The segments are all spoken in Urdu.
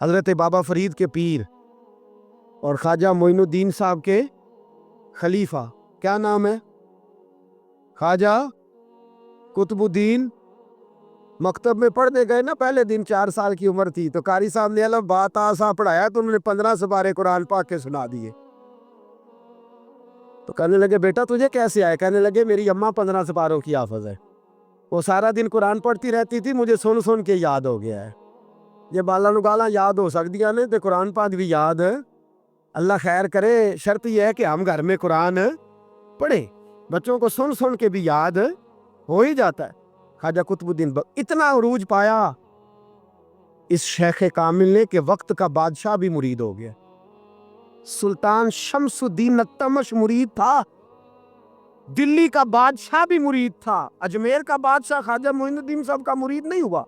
حضرت بابا فرید کے پیر اور خواجہ معین الدین صاحب کے خلیفہ، کیا نام ہے؟ خواجہ قطب الدین۔ مکتب میں پڑھنے گئے نا، پہلے دن 4 سال کی عمر تھی تو قاری صاحب نے الف با تا سا پڑھایا تو انہوں نے 15 سپارے قرآن پاک کے سنا دیے۔ تو کہنے لگے بیٹا تجھے کیسے آئے؟ کہنے لگے میری اماں 15 سپاروں کی حافظ ہے، وہ سارا دن قرآن پڑھتی رہتی تھی، مجھے سن سن کے یاد ہو گیا ہے۔ یہ بالا نگالا یاد ہو سکتی نے تو قرآن پاک بھی یاد اللہ خیر کرے۔ شرط یہ ہے کہ ہم گھر میں قرآن پڑھیں، بچوں کو سن سن کے بھی یاد ہو ہی جاتا ہے۔ خواجہ قطب الدین اتنا عروج پایا اس شیخ کامل نے کہ وقت کا بادشاہ بھی مرید ہو گیا۔ سلطان شمس الدین التمش مرید تھا، دلی کا بادشاہ بھی مرید تھا، اجمیر کا بادشاہ خواجہ معین الدین صاحب کا مرید نہیں ہوا،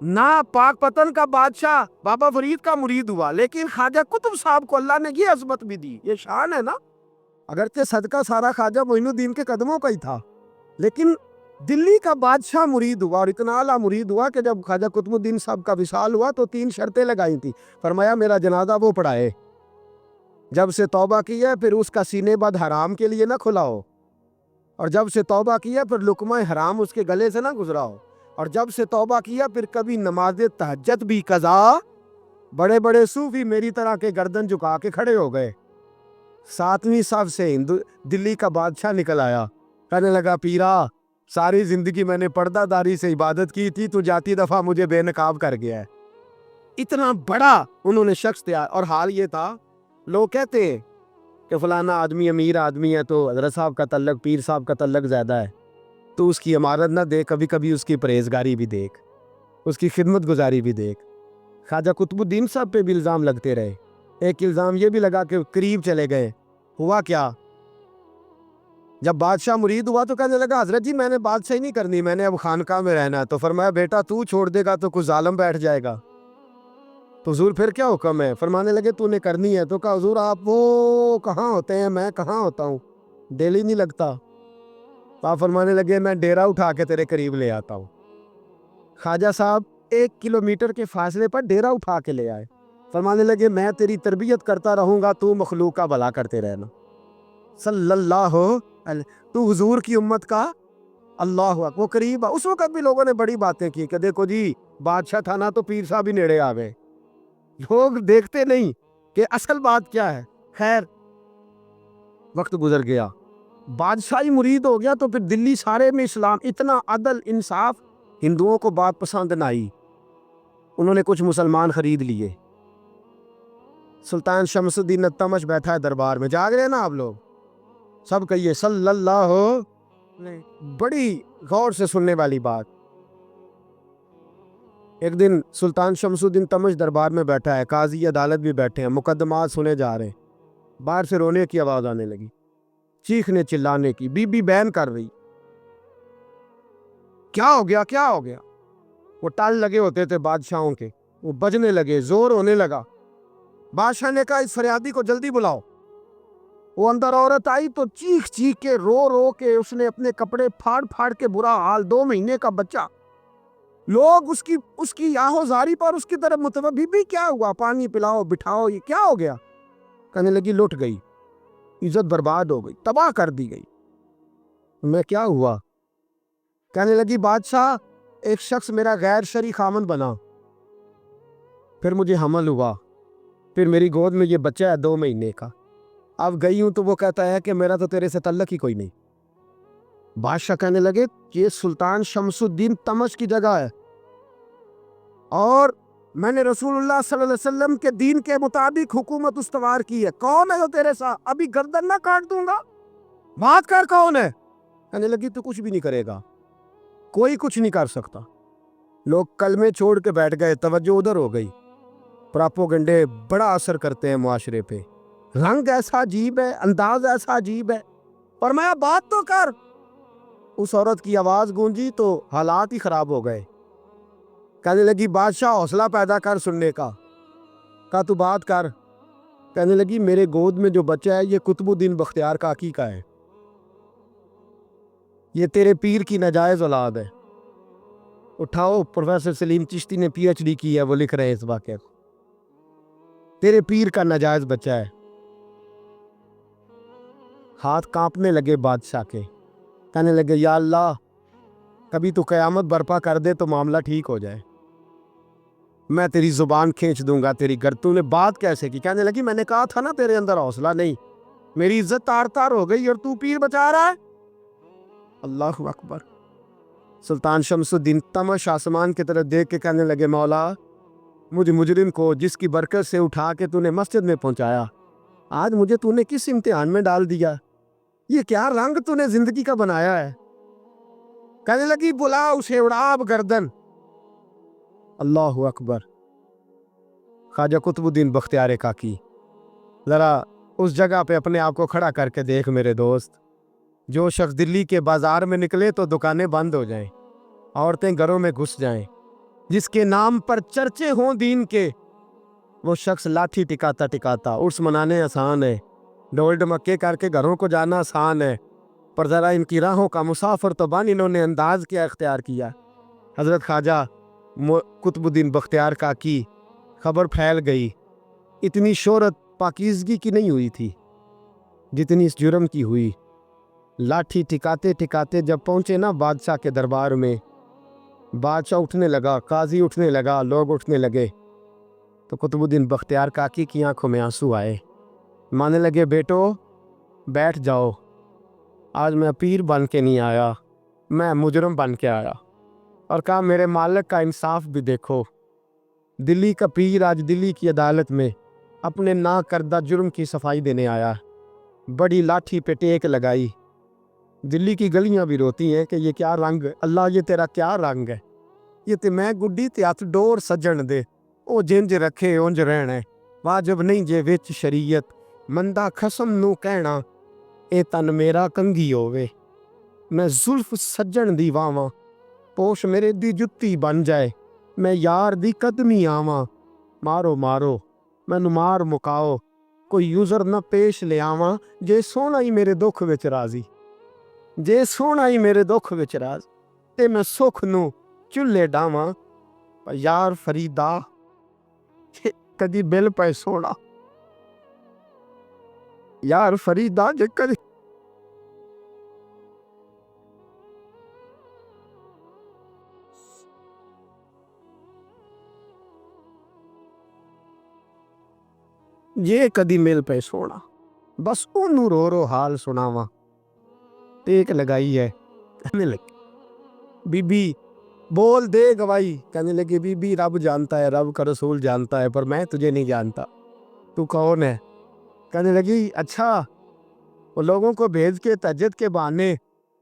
نہ پاک پتن کا بادشاہ بابا فرید کا مرید ہوا، لیکن خواجہ قطب صاحب کو اللہ نے یہ عظمت بھی دی۔ یہ شان ہے نا، اگرچہ صدقہ سارا خواجہ معین الدین کے قدموں کا ہی تھا، لیکن دلی کا بادشاہ مرید ہوا، اور اتنا اعلیٰ مرید ہوا کہ جب خواجہ قطب الدین صاحب کا وصال ہوا تو 3 شرطیں لگائی تھی۔ فرمایا میرا جنازہ وہ پڑھائے، جب سے توبہ کی ہے پھر اس کا سینے بد حرام کے لیے نہ کھلا ہو، اور جب سے توبہ کیا پھر لقمہ حرام اس کے گلے سے نہ گزرا ہو، اور جب سے توبہ کیا پھر کبھی نماز تہجد بھی قضا۔ بڑے بڑے صوفی میری طرح کے گردن جھکا کے کھڑے ہو گئے۔ 7ویں صف سے دلی کا بادشاہ نکل آیا، کہنے لگا پیرا ساری زندگی میں نے پردہ داری سے عبادت کی تھی، تو جاتی دفعہ مجھے بے نقاب کر گیا ہے۔ اتنا بڑا انہوں نے شخص تیار، اور حال یہ تھا لوگ کہتے ہیں کہ فلانا آدمی امیر آدمی ہے تو حضرت صاحب کا تعلق پیر صاحب کا تعلق زیادہ ہے، تو اس کی عمارت نہ دیکھ، کبھی کبھی اس کی پرہیزگاری بھی دیکھ، اس کی خدمت گزاری بھی دیکھ۔ خواجہ قطب الدین صاحب پہ بھی الزام لگتے رہے۔ ایک الزام یہ بھی لگا کہ قریب چلے گئے۔ ہوا کیا؟ جب بادشاہ مرید ہوا تو کہنے لگا حضرت جی میں نے بادشاہی نہیں کرنی، میں نے اب خانقاہ میں رہنا ہے۔ تو فرمایا بیٹا تو چھوڑ دے گا تو کوئی ظالم بیٹھ جائے گا، تو حضور پھر کیا حکم ہے؟ فرمانے لگے تو نے کرنی ہے۔ تو کہا حضور آپ وہ کہاں ہوتے ہیں، میں کہاں ہوتا ہوں، دل ہی نہیں لگتا۔ آپ فرمانے لگے میں ڈیرا اٹھا کے تیرے قریب لے آتا ہوں۔ خواجہ صاحب 1 کلومیٹر کے فاصلے پر ڈیرا اٹھا کے لے آئے، فرمانے لگے میں تیری تربیت کرتا رہوں گا، تو مخلوق کا بھلا کرتے رہنا۔ صلی اللہ علیہ، تو حضور کی امت کا اللہ اکبر، وہ قریب۔ اس وقت بھی لوگوں نے بڑی باتیں کی کہ دیکھو جی بادشاہ تھا نا تو پیر صاحب ہی نیڑے آ گئے۔ لوگ دیکھتے نہیں کہ اصل بات کیا ہے۔ خیر وقت گزر گیا، بادشاہی مرید ہو گیا، تو پھر دلی سارے میں اسلام، اتنا عدل انصاف، ہندوؤں کو بات پسند نہ آئی، انہوں نے کچھ مسلمان خرید لیے۔ سلطان شمس الدین التمش بیٹھا ہے دربار میں، جاگ رہے ہیں نا آپ لوگ سب، کہیے صلی اللہ بڑی غور سے سننے والی بات۔ ایک دن سلطان شمس الدین تمش دربار میں بیٹھا ہے، قاضی عدالت بھی بیٹھے ہیں، مقدمات سنے جا رہے ہیں، باہر سے رونے کی آواز آنے لگی، چیخنے چلانے کی، بی بی بین کر رہی، کیا ہو گیا کیا ہو گیا؟ وہ ٹال لگے ہوتے تھے بادشاہوں کے، وہ بجنے لگے، زور ہونے لگا۔ بادشاہ نے کہا اس فریادی کو جلدی بلاؤ۔ وہ اندر عورت آئی تو چیخ چیخ کے رو رو کے اس نے اپنے کپڑے پھاڑ پھاڑ کے، برا حال، 2 مہینے کا بچہ، لوگ اس کی آہو زاری پر اس کی طرف متوجہ، بی بی کیا ہوا، پانی پلاؤ بٹھاؤ، یہ کیا ہو گیا؟ کہنے لگی لٹ گئی، عزت برباد ہو گئی، تباہ کر دی گئی۔ میں کیا ہوا؟ کہنے لگی بادشاہ ایک شخص میرا غیر شرعی خامن بنا، پھر مجھے حمل ہوا، پھر میری گود میں یہ بچہ ہے 2 مہینے کا، اب گئی ہوں تو وہ کہتا ہے کہ میرا تو تیرے سے تعلق ہی کوئی نہیں۔ بادشاہ کہنے لگے یہ سلطان شمس الدین تمش کی جگہ ہے، اور میں نے رسول اللہ صلی اللہ علیہ وسلم کے دین کے مطابق حکومت استوار کی ہے، کون ہے جو تیرے ساتھ؟ ابھی گردن نہ کاٹ دوں گا، بات کر کون ہے؟ کہنے لگی تو کچھ بھی نہیں کرے گا، کوئی کچھ نہیں کر سکتا۔ لوگ کلمے چھوڑ کے بیٹھ گئے، توجہ ادھر ہو گئی۔ پراپوگنڈے بڑا اثر کرتے ہیں معاشرے پہ، رنگ ایسا عجیب ہے، انداز ایسا عجیب ہے، فرمایا بات تو کر۔ اس عورت کی آواز گونجی تو حالات ہی خراب ہو گئے۔ کہنے لگی بادشاہ حوصلہ پیدا کر سننے کا۔ کہا تو بات کر۔ کہنے لگی میرے گود میں جو بچہ ہے یہ قطب الدین بختیار کاکی کا ہے، یہ تیرے پیر کی ناجائز اولاد ہے، اٹھاؤ، پروفیسر سلیم چشتی نے پی ایچ ڈی کی ہے، وہ لکھ رہے ہیں اس واقعے کو. تیرے پیر کا ناجائز بچہ ہے. ہاتھ کانپنے لگے بادشاہ کے، کہنے لگے یا اللہ کبھی تو قیامت برپا کر دے تو معاملہ ٹھیک ہو جائے، میں تیری زبان کھینچ دوں گا تیری تو نے بات کیسے کی؟ کہنے لگی میں نے کہا تھا نا تیرے اندر حوصلہ نہیں، میری عزت تار تار ہو گئی اور تو پیر بچا رہا ہے. اللہ اکبر. سلطان شمس الدین تمش آسمان کی طرف دیکھ کے کہنے لگے مولا مجھ مجرم کو جس کی برکت سے اٹھا کے تو نے مسجد میں پہنچایا، آج مجھے تو نے کس امتحان میں ڈال دیا؟ یہ کیا رنگ تو نے زندگی کا بنایا ہے؟ کہنے لگی بلا اسے، اڑاب گردن. اللہ اکبر. خواجہ قطب الدین بختیار کاکی، ذرا اس جگہ پہ اپنے آپ کو کھڑا کر کے دیکھ میرے دوست. جو شخص دلی کے بازار میں نکلے تو دکانیں بند ہو جائیں، عورتیں گھروں میں گھس جائیں، جس کے نام پر چرچے ہوں دین کے، وہ شخص لاٹھی ٹکاتا ٹکاتا عرس منانے آسان ہے، ڈول ڈمکے کر کے گھروں کو جانا آسان ہے، پر ذرا ان کی راہوں کا مسافر تو بن انہوں نے انداز کیا اختیار کیا. حضرت خواجہ قطب الدین بختیار کاکی، خبر پھیل گئی. اتنی شہرت پاکیزگی کی نہیں ہوئی تھی جتنی اس جرم کی ہوئی. لاٹھی ٹکاتے ٹکاتے جب پہنچے نا بادشاہ کے دربار میں، بادشاہ اٹھنے لگا، قاضی اٹھنے لگا، لوگ اٹھنے لگے تو قطب الدین بختیار کاکی کی آنکھوں میں آنسو آئے. مانے لگے بیٹو بیٹھ جاؤ، آج میں پیر بن کے نہیں آیا، میں مجرم بن کے آیا. اور کہا میرے مالک کا انصاف بھی دیکھو، دلی کا پیر آج دلی کی عدالت میں اپنے نا کردہ جرم کی صفائی دینے آیا. بڑی لاٹھی پہ ٹیک لگائی. دلی کی گلیاں بھی روتی ہیں کہ یہ کیا رنگ، اللہ یہ تیرا کیا رنگ ہے، یہ تے میں گڈی تے ہاتھ ڈور سجن دے، او جنج رکھے اونج رہنے، واجب نہیں جے وچ شریعت، مندہ خسم نو کہنا اے تن میرا کنگھی ہووے، میں زلف سجن دی واواں، پوش میرے دی جتی بن جائے، میں یار دی قدمی آواں، مارو مارو مینوں مار مکاؤ، کوئی یوزر نہ پیش لے آواں، جے سونا ہی میرے دکھ وچ راضی، جے سونا ہی میرے دکھ وچ راض تے میں سکھ نو چلے ڈاواں، پر یار فریدا کدی بل پے سونا، یار فریدا جے کدی جے کدی مل پے سونا، بس اونوں رو رو حال سناواں. ٹیک لگائی ہے. کہنے لگی بی بی بول دے گواہی. کہنے لگی بی بی رب جانتا ہے، رب کا رسول جانتا ہے، پر میں تجھے نہیں جانتا، تو کون ہے؟ کہنے لگی اچھا وہ لوگوں کو بھیج کے تہجد کے بہانے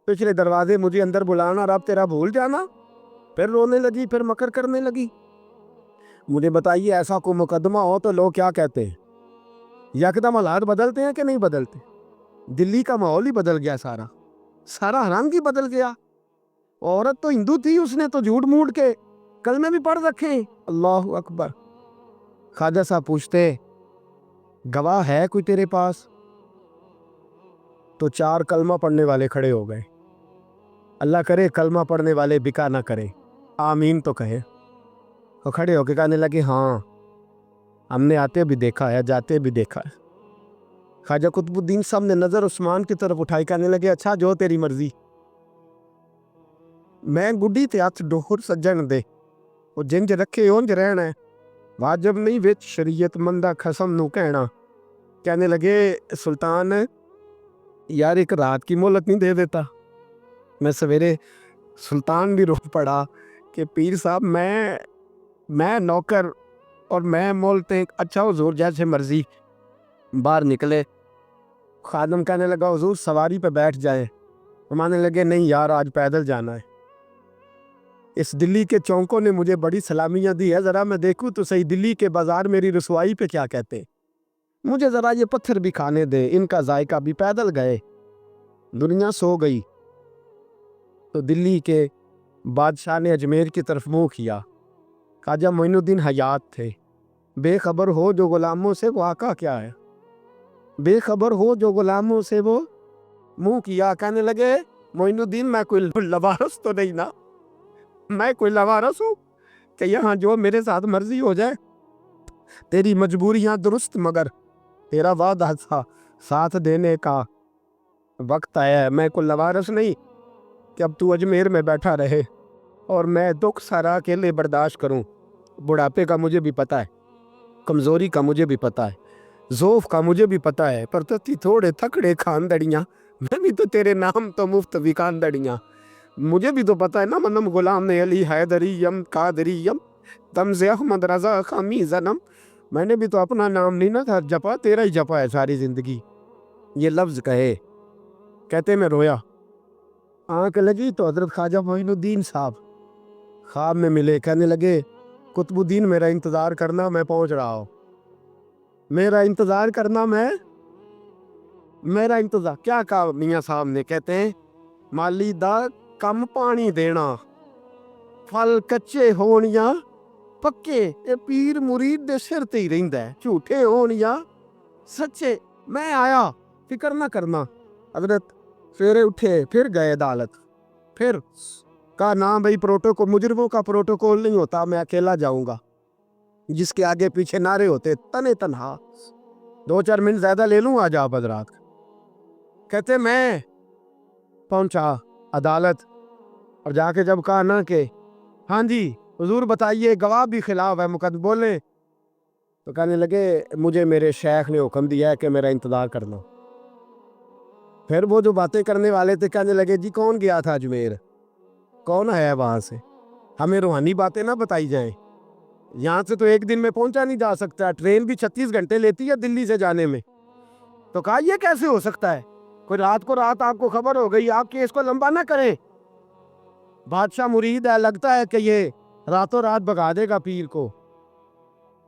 پچھلے دروازے مجھے اندر بلانا، رب تیرا بھول جانا. پھر رونے لگی، پھر مکر کرنے لگی. مجھے بتائیے ایسا کوئی مقدمہ ہو تو لوگ کیا کہتے ہیں؟ یکدم حالات بدلتے ہیں کہ نہیں بدلتے؟ دلی کا ماحول ہی بدل گیا، سارا رنگ ہی بدل گیا. عورت تو ہندو تھی، اس نے تو جھوٹ موٹ کے کلمے بھی پڑھ رکھے ہیں. اللہ اکبر. خواجہ صاحب پوچھتے گواہ ہے کوئی تیرے پاس؟ تو 4 کلمہ پڑھنے والے کھڑے ہو گئے. اللہ کرے کلمہ پڑھنے والے بکا نہ کرے، آمین تو کہے. وہ کھڑے ہو کے کہنے لگے ہاں ہم نے آتے بھی دیکھا ہے، جاتے بھی دیکھا ہے. خواجہ قطب الدین صاحب نے نظر عثمان کی طرف اٹھائی، کہنے لگے اچھا جو تیری مرضی، میں گڈی تے ہاتھ ڈور سجن دے، وہ جنج رکھے اونج رہنا ہے، واجب نہیں وچ شریعت، مندہ خسم نو کہنا. کہنے لگے سلطان یار ایک رات کی مہلت نہیں دے دیتا؟ میں سویرے سلطان بھی رو پڑا کہ پیر صاحب میں نوکر اور میں مولتے. اچھا حضور جیسے مرضی. باہر نکلے. خادم کہنے لگا حضور سواری پہ بیٹھ جائے. مانے لگے نہیں یار آج پیدل جانا ہے، اس دلی کے چونکوں نے مجھے بڑی سلامیاں دی ہے، ذرا میں دیکھوں تو صحیح دلی کے بازار میری رسوائی پہ کیا کہتے، مجھے ذرا یہ پتھر بھی کھانے دے. ان کا ذائقہ بھی. پیدل گئے. دنیا سو گئی تو دلی کے بادشاہ نے اجمیر کی طرف منہ کیا. خواجہ معین الدین حیات تھے. بے خبر ہو جو غلاموں سے وہ آقا کیا ہے، بے خبر ہو جو غلاموں سے وہ منہ کیا. کہنے لگے معین الدین میں کوئی لوارس تو نہیں نا، میں کوئی لوارس ہوں کہ یہاں جو میرے ساتھ مرضی ہو جائے؟ تیری مجبوریاں درست، مگر تیرا وعدہ تھا ساتھ دینے کا، وقت آیا ہے۔ میں کوئی لوارس نہیں کہ اب تو اجمیر میں بیٹھا رہے اور میں دکھ سارا اکیلے برداشت کروں۔ بڑھاپے کا مجھے بھی پتہ ہے، کمزوری کا مجھے بھی پتہ ہے، ذوف کا مجھے بھی پتہ ہے، پر تتی تھوڑے تھکڑے خاندڑیاں، میں بھی تو تیرے نام تو مفت بھی خاندڑیاں۔ مجھے بھی تو پتہ ہے نا، منم غلام نے علی حیدریم قادریم تمز احمد رضا خامی زنم، میں نے بھی تو اپنا نام نہیں نہ جپا، تیرا ہی جپا ہے ساری زندگی۔ یہ لفظ کہے کہتے میں رویا، آنکھ لگی تو حضرت خواجہ معین الدین صاحب خواب میں ملے، کہنے لگے قطب الدین میرا انتظار کرنا، میں پہنچ رہا ہوں۔ میرا انتظار کرنا، میرا انتظار کیا کہا میاں صاحب نے؟ کہتے ہیں مالی دا کم پانی دینا، پھل کچے ہون یا پکے، اے پیر مرید دے سر تے ہی رہندا ہے، جھوٹے ہون یا سچے۔ میں آیا، فکر نہ کرنا۔ حضرت سویرے اٹھے، پھر گئے عدالت، پھر کہا نہ بھائی پروٹوکول، مجرموں کا پروٹوکول نہیں ہوتا، میں اکیلا جاؤں گا۔ جس کے آگے پیچھے نعرے ہوتے تنے تنہا، 2-4 منٹ زیادہ لے لوں آج آپ حضرات۔ کہتے میں پہنچا عدالت اور جا کے جب کہا نا کہ ہاں جی حضور بتائیے، گواہ بھی خلاف ہے، مقدم بولے، تو کہنے لگے مجھے میرے شیخ نے حکم دیا ہے کہ میرا انتظار کرنا۔ پھر وہ جو باتیں کرنے والے تھے کہنے لگے جی کون گیا تھا اجمیر، کون آیا ہے وہاں سے، ہمیں روحانی باتیں نہ بتائی جائیں، یہاں سے تو ایک دن میں پہنچا نہیں جا سکتا، ٹرین بھی 36 گھنٹے لیتی ہے دلی سے جانے میں۔ تو کہا یہ کیسے ہو سکتا ہے، کوئی رات کو رات آپ کو خبر ہو گئی، آپ کیس کو لمبا نہ کریں، بادشاہ مرید ہے، لگتا ہے کہ یہ راتوں رات بھگا دے گا پیر کو۔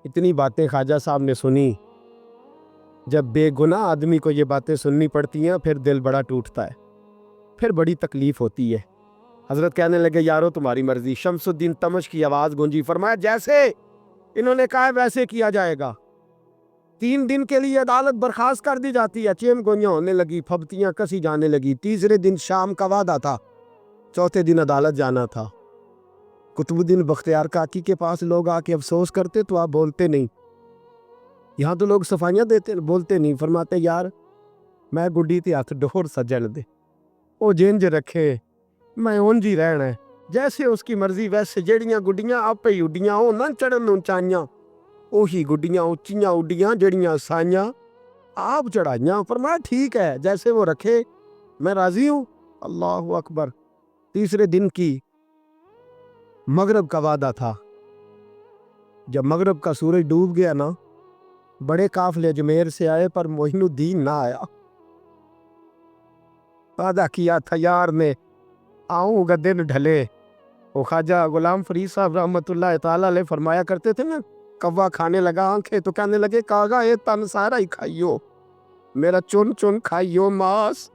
اتنی باتیں خواجہ صاحب نے سنی۔ جب بے گناہ آدمی کو یہ باتیں سننی پڑتی ہیں پھر دل بڑا ٹوٹتا ہے، پھر بڑی تکلیف ہوتی ہے۔ حضرت کہنے لگے یارو تمہاری مرضی۔ شمس الدین تمش کی آواز گونجی، فرمایا جیسے انہوں نے کہا ویسے کیا جائے گا۔ 3 دن کے لیے عدالت برخاست کر دی جاتی ہے۔ چیم گوئیاں ہونے لگی، پھبتیاں کسی جانے لگی۔ تیسرے دن شام کا وعدہ تھا، چوتھے دن عدالت جانا تھا۔ قطب الدین بختیار کاکی کے پاس لوگ آ کے افسوس کرتے تو آپ بولتے نہیں، یہاں تو لوگ صفائیاں دیتے بولتے نہیں، فرماتے یار میں گڈی تے ہاتھ ڈور سجن دے، او جینج رکھے میں اونج ہی رہنا ہے، جیسے اس کی مرضی ویسے، جیڑیاں گڈیاں آپ ہی اڈیاں ہو نہ چڑھن اونچائیاں، اوہی گڈیاں اونچیاں اڈیاں جیڑیاں سائیاں آپ چڑھائیاں۔ فرمایا ٹھیک ہے جیسے وہ رکھے، میں راضی ہوں۔ اللہ اکبر۔ تیسرے دن کی مغرب کا وعدہ تھا، جب مغرب کا سورج ڈوب گیا نا، بڑے قافلے اجمیر سے آئے پر معین الدین نہ آیا۔ وعدہ کیا تھا یار نے آؤں گا دن ڈھلے۔ وہ خواجہ غلام فرید صاحب رحمۃ اللہ تعالیٰ علیہ فرمایا کرتے تھے نا، کوا کھانے لگا آنکھیں تو کہنے لگے کاغا اے تن سارا ہی کھائیو، میرا چن چن کھائیو ماس،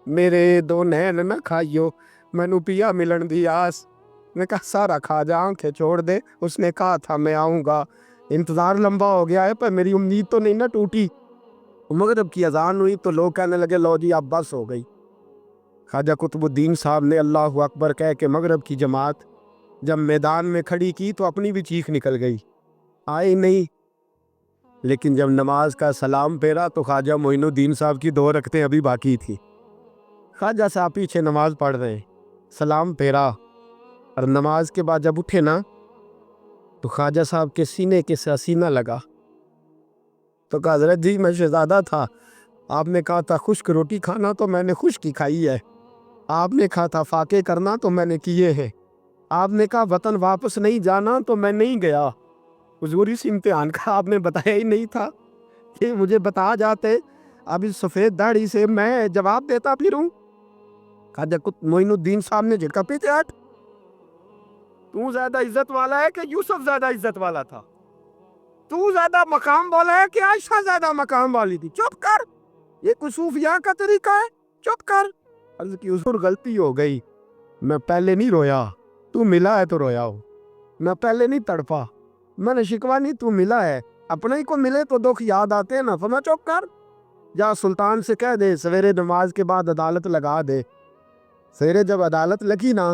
میرے 2 نین نہ کھائیو، مینو پیا ملن دی آس۔ نے کہا سارا کھا جا، آنکھیں چھوڑ دے، اس نے کہا تھا میں آؤں گا، انتظار لمبا ہو گیا ہے پر میری امید تو نہیں نہ ٹوٹی۔ مغرب کی اذان ہوئی تو لوگ کہنے لگے لو جی اب بس ہو گئی۔ خواجہ قطب الدین صاحب نے اللہ اکبر کہہ کے مغرب کی جماعت جب میدان میں کھڑی کی تو اپنی بھی چیخ نکل گئی، آئی نہیں۔ لیکن جب نماز کا سلام پھیرا تو خواجہ معین الدین صاحب کی 2 رکعتیں ابھی باقی تھی۔ خواجہ صاحب پیچھے نماز پڑھ رہے ہیں، سلام پھیرا اور نماز کے بعد جب اٹھے نا تو خواجہ صاحب کے سینے کے سینہ لگا تو کہا حضرت جی میں شہزادہ تھا، آپ نے کہا تھا خشک روٹی کھانا تو میں نے خشک کی کھائی ہے، آپ نے کہا تھا فاقے کرنا تو میں نے کیے ہیں، آپ نے کہا وطن واپس نہیں جانا تو میں نہیں گیا۔ حضور اس امتحان کا آپ نے بتایا ہی نہیں تھا، کہ مجھے بتا جاتے اب اس سفید داڑھی سے میں جواب دیتا پھروں۔ خواجہ معین الدین صاحب نے جھٹکا، پیچھے ہٹ، تو زیادہ عزت والا ہے کہ یوسف زیادہ عزت والا تھا؟ تو زیادہ مقام والا ہے کہ عائشہ زیادہ مقام والی تھی؟ چپ کر، یہ کوئی صوفیاء کا طریقہ ہے؟ چپ کر۔ عرض کی حضور غلطی ہو گئی، میں پہلے نہیں رویا، تو ملا ہے تو رویا ہو، میں پہلے نہیں تڑپا، میں نے شکوا نہیں، تو ملا ہے، اپنے ہی کو ملے تو دکھ یاد آتے ہیں نا۔ فرمایا چپ کر، جا سلطان سے کہہ دے سویرے نماز کے بعد عدالت لگا دے۔ سویرے جب عدالت لگی نا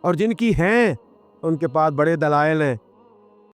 اور جن کی ہیں ان کے پاس بڑے دلائل ہیں